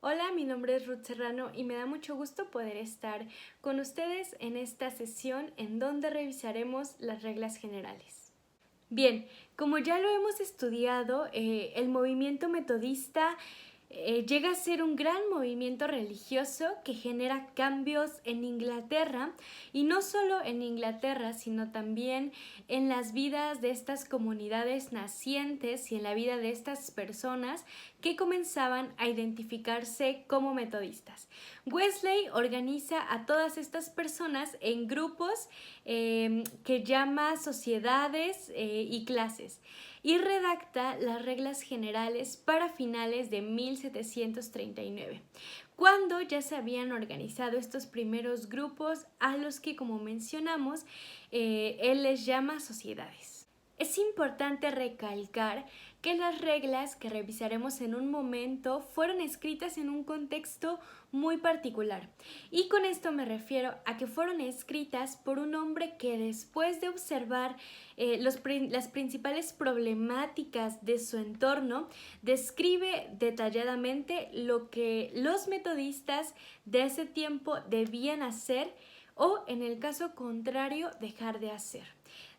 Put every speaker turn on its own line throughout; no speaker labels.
Hola, mi nombre es Ruth Serrano y me da mucho gusto poder estar con ustedes en esta sesión en donde revisaremos las reglas generales. Bien, como ya lo hemos estudiado, el movimiento metodista llega a ser un gran movimiento religioso que genera cambios en Inglaterra, y no solo en Inglaterra, sino también en las vidas de estas comunidades nacientes y en la vida de estas personas que comenzaban a identificarse como metodistas. Wesley organiza a todas estas personas en grupos que llama sociedades y clases, y redacta las reglas generales para finales de 1739, cuando ya se habían organizado estos primeros grupos a los que, como mencionamos, él les llama sociedades. Es importante recalcar que las reglas que revisaremos en un momento fueron escritas en un contexto muy particular, y con esto me refiero a que fueron escritas por un hombre que, después de observar las principales problemáticas de su entorno, describe detalladamente lo que los metodistas de ese tiempo debían hacer o, en el caso contrario, dejar de hacer.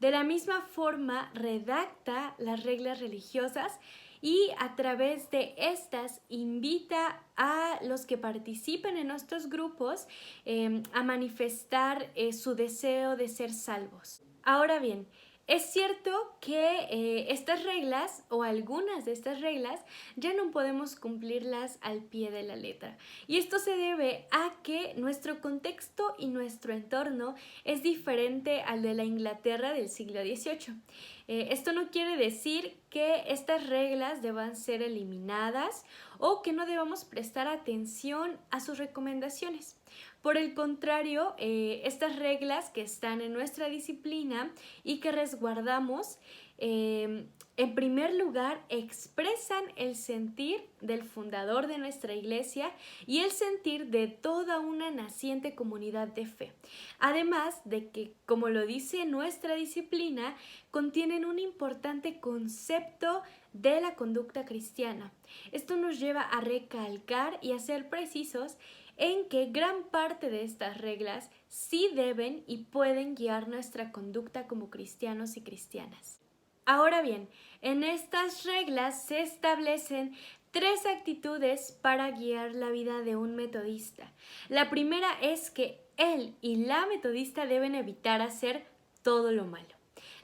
De la misma forma, redacta las reglas religiosas y a través de estas invita a los que participen en estos grupos a manifestar su deseo de ser salvos. Ahora bien, es cierto que estas reglas, o algunas de estas reglas, ya no podemos cumplirlas al pie de la letra. Y esto se debe a que nuestro contexto y nuestro entorno es diferente al de la Inglaterra del siglo XVIII. Esto no quiere decir que estas reglas deban ser eliminadas o que no debamos prestar atención a sus recomendaciones. Por el contrario, estas reglas que están en nuestra disciplina y que resguardamos, en primer lugar, expresan el sentir del fundador de nuestra iglesia y el sentir de toda una naciente comunidad de fe. Además de que, como lo dice nuestra disciplina, contienen un importante concepto de la conducta cristiana. Esto nos lleva a recalcar y a ser precisos en que gran parte de estas reglas sí deben y pueden guiar nuestra conducta como cristianos y cristianas. Ahora bien, en estas reglas se establecen tres actitudes para guiar la vida de un metodista. La primera es que él y la metodista deben evitar hacer todo lo malo.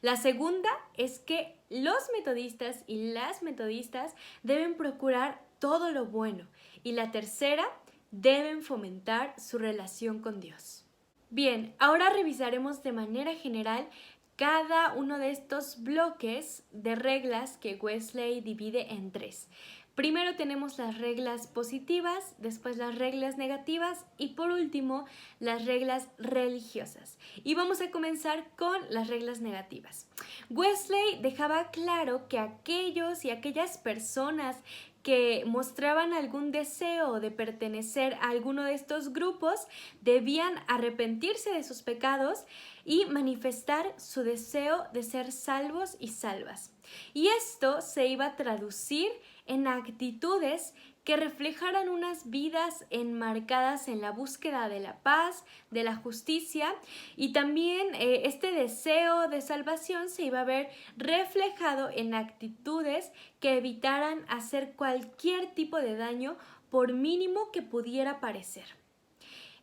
La segunda es que los metodistas y las metodistas deben procurar todo lo bueno. Y la tercera, deben fomentar su relación con Dios. Bien, ahora revisaremos de manera general cada uno de estos bloques de reglas que Wesley divide en tres. Primero tenemos las reglas positivas, después las reglas negativas y por último las reglas religiosas. Y vamos a comenzar con las reglas negativas. Wesley dejaba claro que aquellos y aquellas personas que mostraban algún deseo de pertenecer a alguno de estos grupos debían arrepentirse de sus pecados y manifestar su deseo de ser salvos y salvas. Y esto se iba a traducir en actitudes que reflejaran unas vidas enmarcadas en la búsqueda de la paz, de la justicia, y también este deseo de salvación se iba a ver reflejado en actitudes que evitaran hacer cualquier tipo de daño por mínimo que pudiera parecer.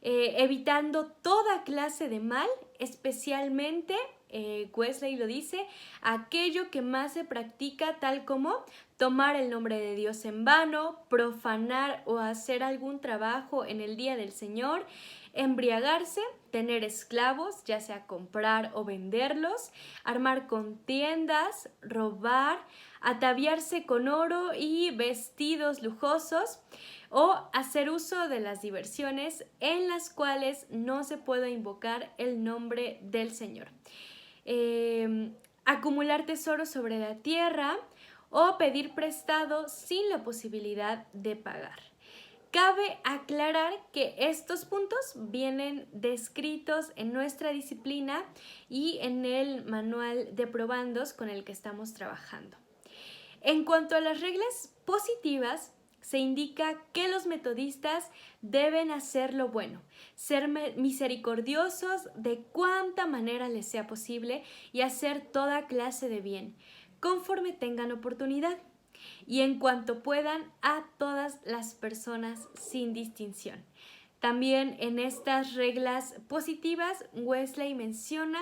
Evitando toda clase de mal, especialmente, Wesley lo dice, aquello que más se practica, tal como tomar el nombre de Dios en vano, profanar o hacer algún trabajo en el día del Señor, embriagarse, tener esclavos, ya sea comprar o venderlos, armar contiendas, robar, ataviarse con oro y vestidos lujosos, o hacer uso de las diversiones en las cuales no se pueda invocar el nombre del Señor. Acumular tesoros sobre la tierra o pedir prestado sin la posibilidad de pagar. Cabe aclarar que estos puntos vienen descritos en nuestra disciplina y en el manual de probandos con el que estamos trabajando. En cuanto a las reglas positivas, se indica que los metodistas deben hacer lo bueno, ser misericordiosos de cuanta manera les sea posible y hacer toda clase de bien, conforme tengan oportunidad, y en cuanto puedan a todas las personas sin distinción. También en estas reglas positivas, Wesley menciona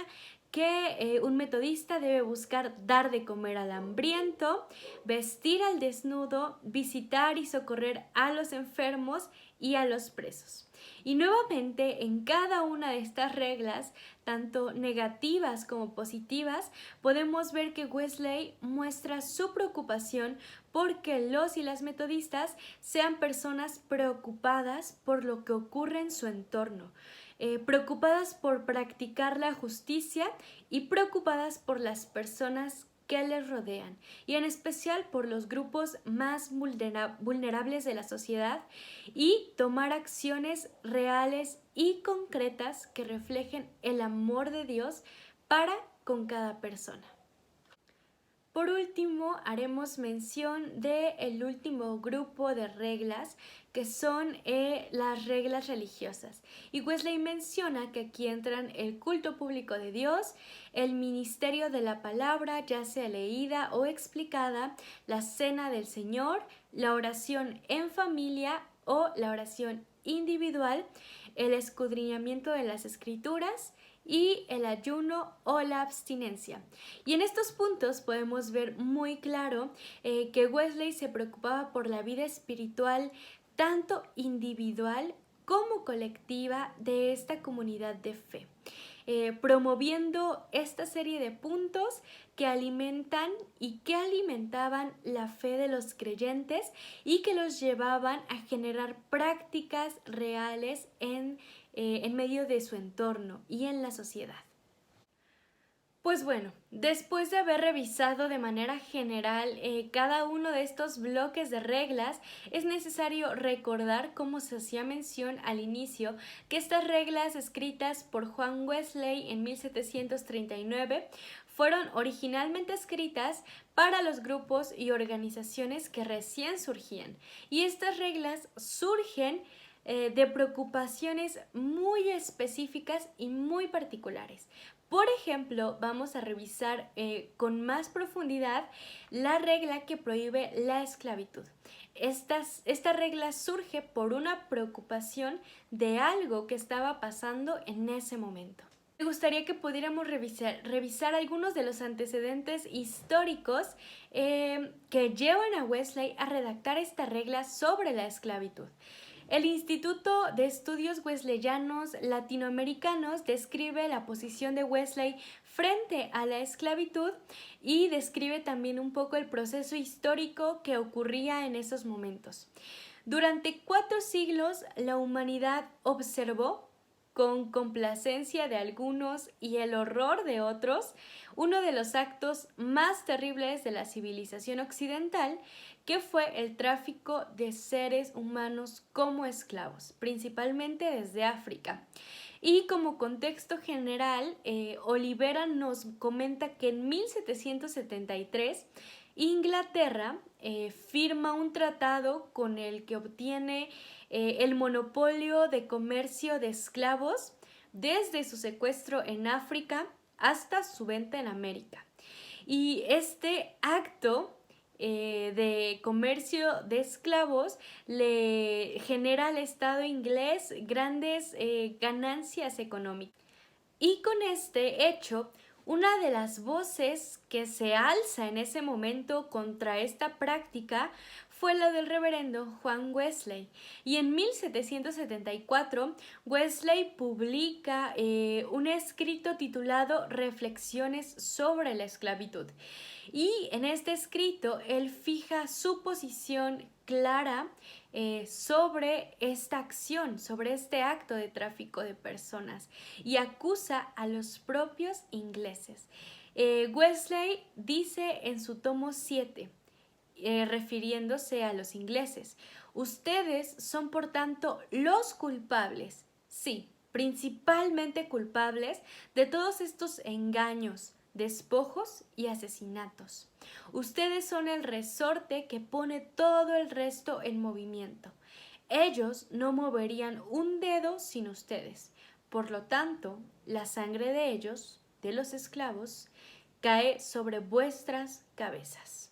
que un metodista debe buscar dar de comer al hambriento, vestir al desnudo, visitar y socorrer a los enfermos y a los presos. Y nuevamente en cada una de estas reglas, tanto negativas como positivas, podemos ver que Wesley muestra su preocupación porque los y las metodistas sean personas preocupadas por lo que ocurre en su entorno, preocupadas por practicar la justicia y preocupadas por las personas que les rodean, y en especial por los grupos más vulnerables de la sociedad, y tomar acciones reales y concretas que reflejen el amor de Dios para con cada persona. Por último, haremos mención del último grupo de reglas, que son las reglas religiosas. Y Wesley menciona que aquí entran el culto público de Dios, el ministerio de la palabra, ya sea leída o explicada, la cena del Señor, la oración en familia o la oración individual, el escudriñamiento de las Escrituras y el ayuno o la abstinencia. Y en estos puntos podemos ver muy claro que Wesley se preocupaba por la vida espiritual tanto individual como colectiva de esta comunidad de fe, promoviendo esta serie de puntos que alimentan y que alimentaban la fe de los creyentes y que los llevaban a generar prácticas reales en medio de su entorno y en la sociedad. Pues bueno, después de haber revisado de manera general cada uno de estos bloques de reglas, es necesario recordar, como se hacía mención al inicio, que estas reglas escritas por Juan Wesley en 1739 fueron originalmente escritas para los grupos y organizaciones que recién surgían. Y estas reglas surgen de preocupaciones muy específicas y muy particulares. Por ejemplo, vamos a revisar con más profundidad la regla que prohíbe la esclavitud. Esta regla surge por una preocupación de algo que estaba pasando en ese momento. Me gustaría que pudiéramos revisar algunos de los antecedentes históricos que llevan a Wesley a redactar esta regla sobre la esclavitud. El Instituto de Estudios Wesleyanos Latinoamericanos describe la posición de Wesley frente a la esclavitud y describe también un poco el proceso histórico que ocurría en esos momentos. Durante 4 siglos, la humanidad observó, con complacencia de algunos y el horror de otros, uno de los actos más terribles de la civilización occidental, que fue el tráfico de seres humanos como esclavos, principalmente desde África. Y como contexto general, Olivera nos comenta que en 1773 Inglaterra firma un tratado con el que obtiene el monopolio de comercio de esclavos desde su secuestro en África hasta su venta en América. Y este acto de comercio de esclavos le genera al Estado inglés grandes ganancias económicas. Y con este hecho, una de las voces que se alza en ese momento contra esta práctica fue la del reverendo Juan Wesley. Y en 1774, Wesley publica un escrito titulado Reflexiones sobre la esclavitud. Y en este escrito, él fija su posición clara sobre esta acción, sobre este acto de tráfico de personas, y acusa a los propios ingleses. Wesley dice en su tomo 7, refiriéndose a los ingleses: ustedes son por tanto los culpables, sí, principalmente culpables de todos estos engaños, despojos y asesinatos. Ustedes son el resorte que pone todo el resto en movimiento. Ellos no moverían un dedo sin ustedes. Por lo tanto, la sangre de ellos, de los esclavos, cae sobre vuestras cabezas.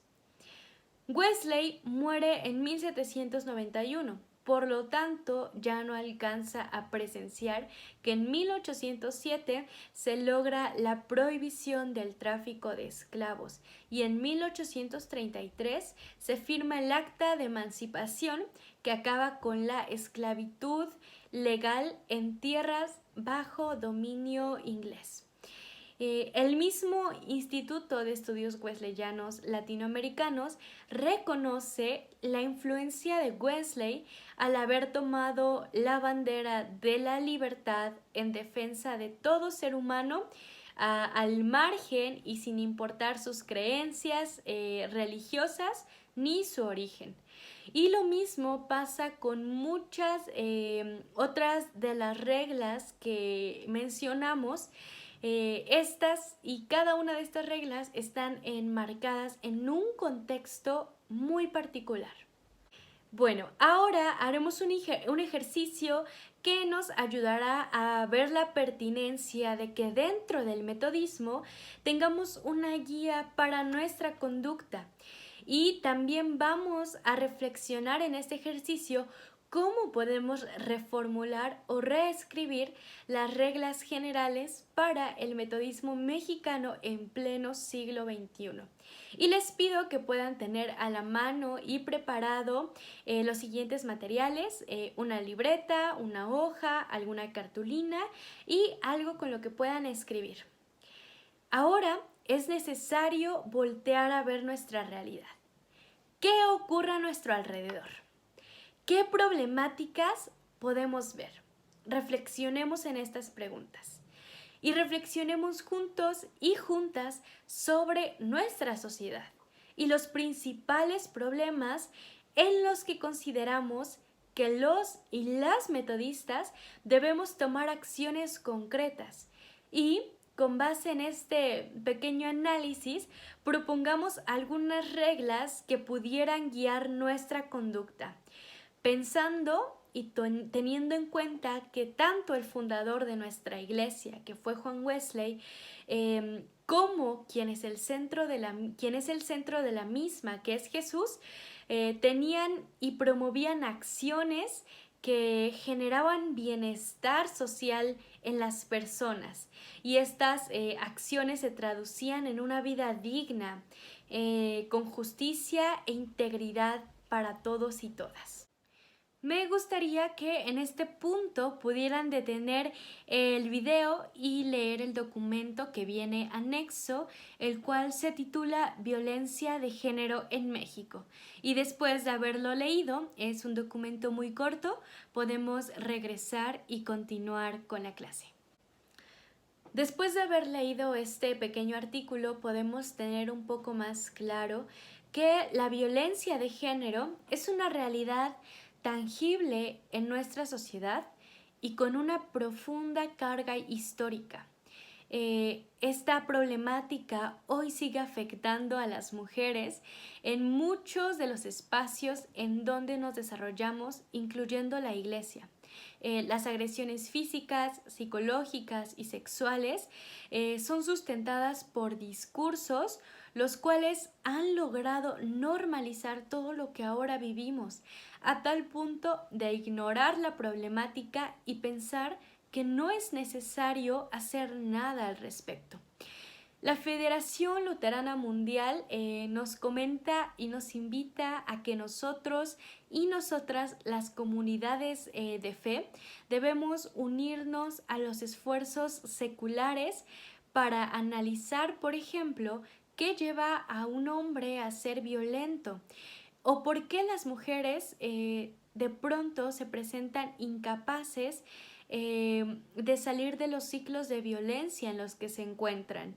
Wesley muere en 1791. Por lo tanto, ya no alcanza a presenciar que en 1807 se logra la prohibición del tráfico de esclavos y en 1833 se firma el Acta de Emancipación que acaba con la esclavitud legal en tierras bajo dominio inglés. El mismo Instituto de Estudios Wesleyanos Latinoamericanos reconoce la influencia de Wesley al haber tomado la bandera de la libertad en defensa de todo ser humano al margen y sin importar sus creencias religiosas ni su origen. Y lo mismo pasa con muchas otras de las reglas que mencionamos. Estas y cada una de estas reglas están enmarcadas en un contexto muy particular. Bueno, ahora haremos un ejercicio que nos ayudará a ver la pertinencia de que dentro del metodismo tengamos una guía para nuestra conducta. Y también vamos a reflexionar en este ejercicio cómo podemos reformular o reescribir las reglas generales para el metodismo mexicano en pleno siglo XXI. Y les pido que puedan tener a la mano y preparado los siguientes materiales, una libreta, una hoja, alguna cartulina y algo con lo que puedan escribir. Ahora es necesario voltear a ver nuestra realidad. ¿Qué ocurre a nuestro alrededor? ¿Qué problemáticas podemos ver? Reflexionemos en estas preguntas y reflexionemos juntos y juntas sobre nuestra sociedad y los principales problemas en los que consideramos que los y las metodistas debemos tomar acciones concretas y con base en este pequeño análisis, propongamos algunas reglas que pudieran guiar nuestra conducta, pensando y teniendo en cuenta que tanto el fundador de nuestra iglesia, que fue John Wesley, como quien es el centro de la misma, que es Jesús, tenían y promovían acciones que generaban bienestar social en las personas y estas acciones se traducían en una vida digna, con justicia e integridad para todos y todas. Me gustaría que en este punto pudieran detener el video y leer el documento que viene anexo, el cual se titula Violencia de Género en México. Y después de haberlo leído, es un documento muy corto, podemos regresar y continuar con la clase. Después de haber leído este pequeño artículo, podemos tener un poco más claro que la violencia de género es una realidad tangible en nuestra sociedad y con una profunda carga histórica. Esta problemática hoy sigue afectando a las mujeres en muchos de los espacios en donde nos desarrollamos, incluyendo la iglesia. Las agresiones físicas, psicológicas y sexuales son sustentadas por discursos los cuales han logrado normalizar todo lo que ahora vivimos, a tal punto de ignorar la problemática y pensar que no es necesario hacer nada al respecto. La Federación Luterana Mundial nos comenta y nos invita a que nosotros y nosotras, las comunidades de fe, debemos unirnos a los esfuerzos seculares para analizar, por ejemplo, qué lleva a un hombre a ser violento o por qué las mujeres de pronto se presentan incapaces de salir de los ciclos de violencia en los que se encuentran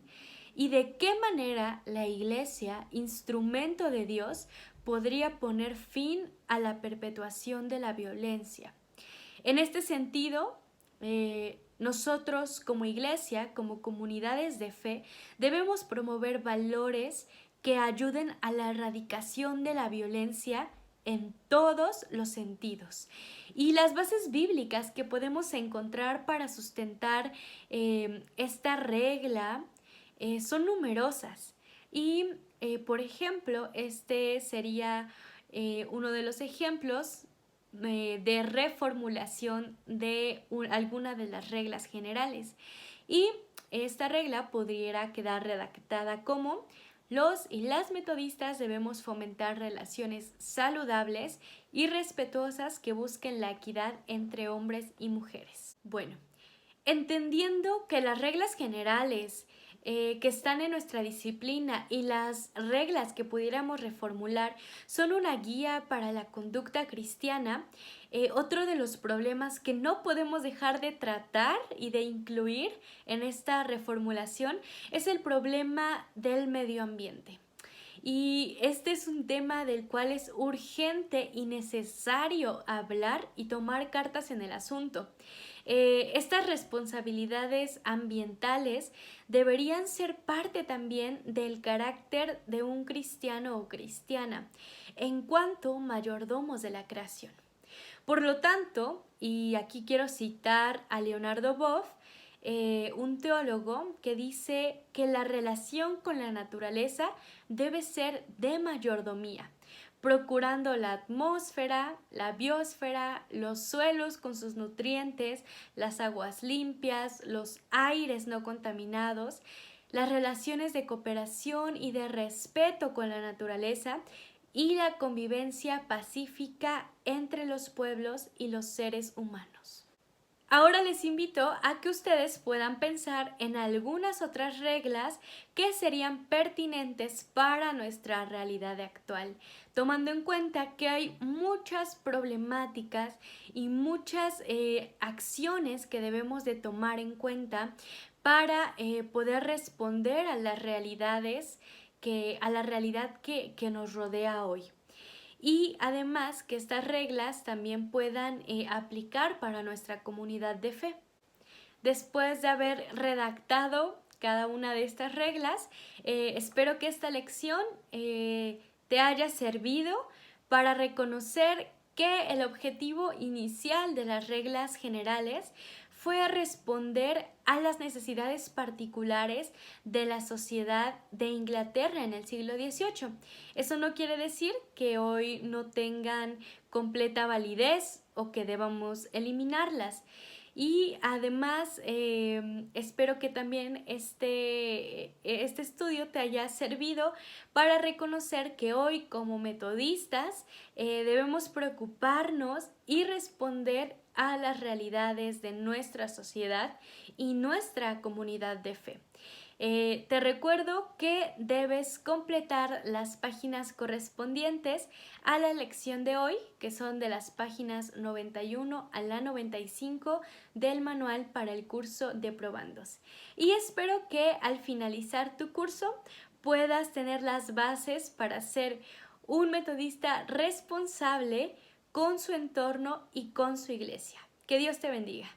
y de qué manera la iglesia, instrumento de Dios, podría poner fin a la perpetuación de la violencia. En este sentido, nosotros como iglesia, como comunidades de fe, debemos promover valores que ayuden a la erradicación de la violencia en todos los sentidos. Y las bases bíblicas que podemos encontrar para sustentar esta regla son numerosas. Y, por ejemplo, este sería uno de los ejemplos de reformulación de alguna de las reglas generales. Y esta regla podría quedar redactada como: los y las metodistas debemos fomentar relaciones saludables y respetuosas que busquen la equidad entre hombres y mujeres. Bueno, entendiendo que las reglas generales que están en nuestra disciplina y las reglas que pudiéramos reformular son una guía para la conducta cristiana, otro de los problemas que no podemos dejar de tratar y de incluir en esta reformulación es el problema del medio ambiente. Y este es un tema del cual es urgente y necesario hablar y tomar cartas en el asunto. Estas responsabilidades ambientales deberían ser parte también del carácter de un cristiano o cristiana, en cuanto mayordomos de la creación. Por lo tanto, y aquí quiero citar a Leonardo Boff, un teólogo que dice que la relación con la naturaleza debe ser de mayordomía, procurando la atmósfera, la biosfera, los suelos con sus nutrientes, las aguas limpias, los aires no contaminados, las relaciones de cooperación y de respeto con la naturaleza y la convivencia pacífica entre los pueblos y los seres humanos. Ahora les invito a que ustedes puedan pensar en algunas otras reglas que serían pertinentes para nuestra realidad actual, tomando en cuenta que hay muchas problemáticas y muchas acciones que debemos de tomar en cuenta para poder responder a las realidades a la realidad que nos rodea hoy. Y además que estas reglas también puedan aplicar para nuestra comunidad de fe. Después de haber redactado cada una de estas reglas, espero que esta lección te haya servido para reconocer que el objetivo inicial de las reglas generales fue responder a las necesidades particulares de la sociedad de Inglaterra en el siglo XVIII. Eso no quiere decir que hoy no tengan completa validez o que debamos eliminarlas. Y además espero que también este estudio te haya servido para reconocer que hoy como metodistas debemos preocuparnos y responder a las realidades de nuestra sociedad y nuestra comunidad de fe. Te recuerdo que debes completar las páginas correspondientes a la lección de hoy, que son de las páginas 91 a la 95 del manual para el curso de probandos. Y espero que al finalizar tu curso puedas tener las bases para ser un metodista responsable con su entorno y con su iglesia. Que Dios te bendiga.